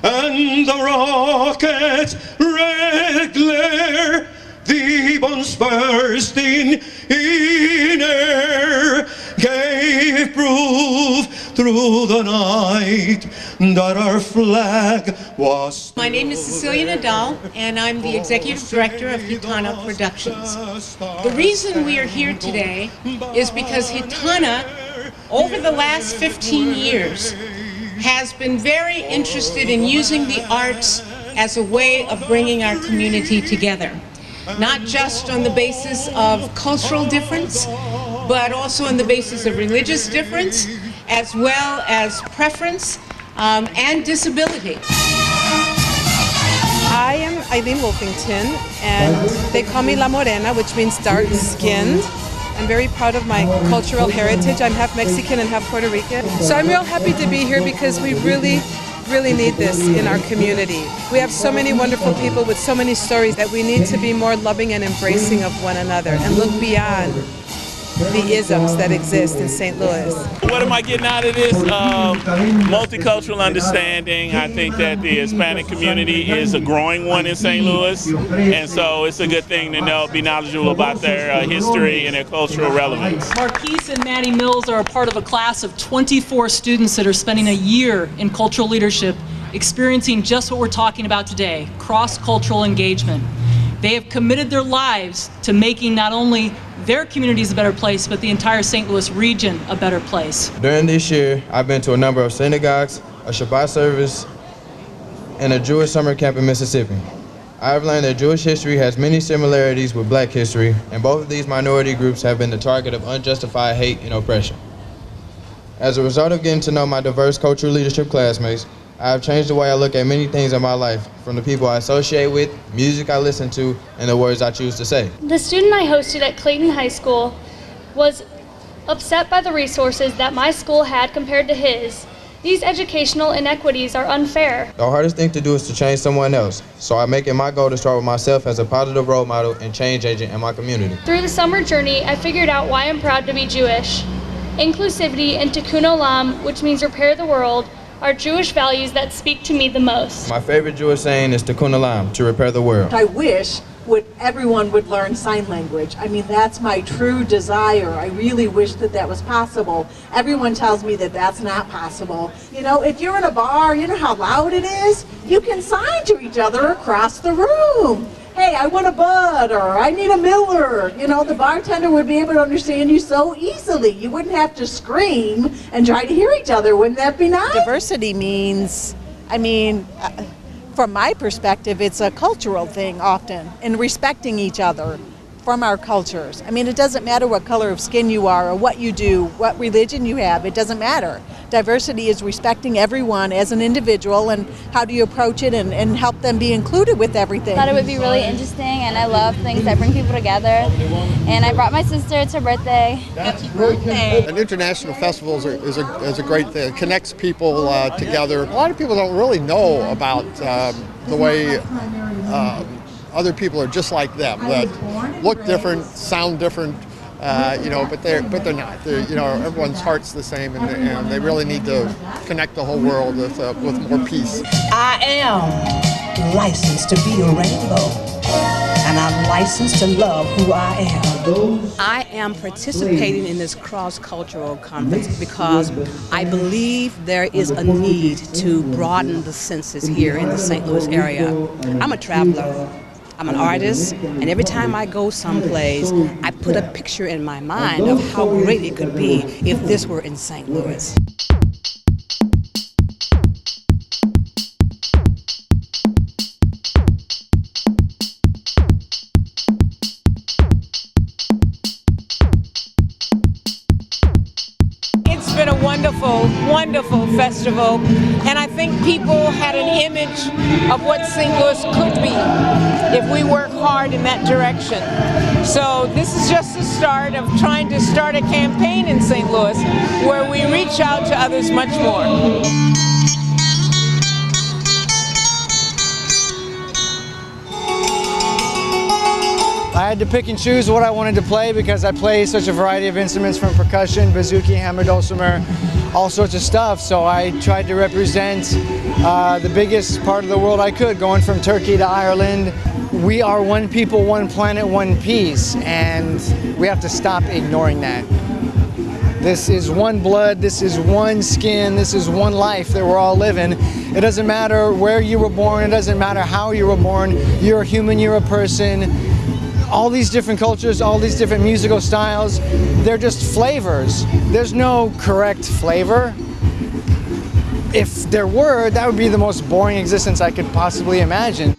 and the rocket's red glare, the bombs bursting in air, gave proof through the night that our flag was. My name is Cecilia Nadal, and I'm the Executive Director of Gitana Productions. The reason we are here today is because Gitana, over the last 15 years, has been very interested in using the arts as a way of bringing our community together. Not just on the basis of cultural difference, but also on the basis of religious difference, as well as preference and disability. I am Eileen Wolfington, and they call me La Morena, which means dark-skinned. I'm very proud of my cultural heritage. I'm half Mexican and half Puerto Rican. So I'm real happy to be here because we really need this in our community. We have so many wonderful people with so many stories that we need to be more loving and embracing of one another and look beyond the isms that exist in St. Louis. What am I getting out of this? Multicultural understanding. I think that the Hispanic community is a growing one in St. Louis, and so it's a good thing to know, be knowledgeable about their history and their cultural relevance. Marquise and Maddie Mills are a part of a class of 24 students that are spending a year in cultural leadership, experiencing just what we're talking about today, cross-cultural engagement. They have committed their lives to making not only their communities a better place, but the entire St. Louis region a better place. During this year, I've been to a number of synagogues, a Shabbat service, and a Jewish summer camp in Mississippi. I've learned that Jewish history has many similarities with Black history, and both of these minority groups have been the target of unjustified hate and oppression. As a result of getting to know my diverse cultural leadership classmates, I have changed the way I look at many things in my life, from the people I associate with, music I listen to, and the words I choose to say. The student I hosted at Clayton High School was upset by the resources that my school had compared to his. These educational inequities are unfair. The hardest thing to do is to change someone else, so I make it my goal to start with myself as a positive role model and change agent in my community. Through the summer journey, I figured out why I'm proud to be Jewish. Inclusivity and tikkun olam, which means repair the world, are Jewish values that speak to me the most. My favorite Jewish saying is tikkun olam, to repair the world. I wish everyone would learn sign language. I mean, that's my true desire. I really wish that was possible. Everyone tells me that that's not possible. You know, if you're in a bar, you know how loud it is? You can sign to each other across the room. Hey, I want a Bud, or I need a Miller. You know, the bartender would be able to understand you so easily. You wouldn't have to scream and try to hear each other. Wouldn't that be nice? Diversity means, from my perspective, it's a cultural thing often, and respecting each other from our cultures. I mean, it doesn't matter what color of skin you are or what you do, what religion you have, it doesn't matter. Diversity is respecting everyone as an individual, and how do you approach it and help them be included with everything. I thought it would be really interesting, and I love things that bring people together. And I brought my sister, it's her birthday. Happy birthday. An international festival is a great thing. It connects people together. A lot of people don't really know about the way other people are just like them, that look different, sound different, but they're not. Everyone's heart's the same, and they really need to connect the whole world with more peace. I am licensed to be a rainbow, and I'm licensed to love who I am. I am participating in this cross-cultural conference because I believe there is a need to broaden the senses here in the St. Louis area. I'm a traveler. I'm an artist, and every time I go someplace, I put a picture in my mind of how great it could be if this were in St. Louis. It's been a wonderful, wonderful festival, and I think people had an image of what St. Louis could be if we work hard in that direction. So this is just the start of trying to start a campaign in St. Louis where we reach out to others much more. I had to pick and choose what I wanted to play because I play such a variety of instruments, from percussion, bouzouki, hammer, dulcimer, all sorts of stuff. So I tried to represent the biggest part of the world I could, going from Turkey to Ireland. We are one people, one planet, one peace, and we have to stop ignoring that. This is one blood, this is one skin, this is one life that we're all living. It doesn't matter where you were born, it doesn't matter how you were born, you're a human, you're a person. All these different cultures, all these different musical styles, they're just flavors. There's no correct flavor. If there were, that would be the most boring existence I could possibly imagine.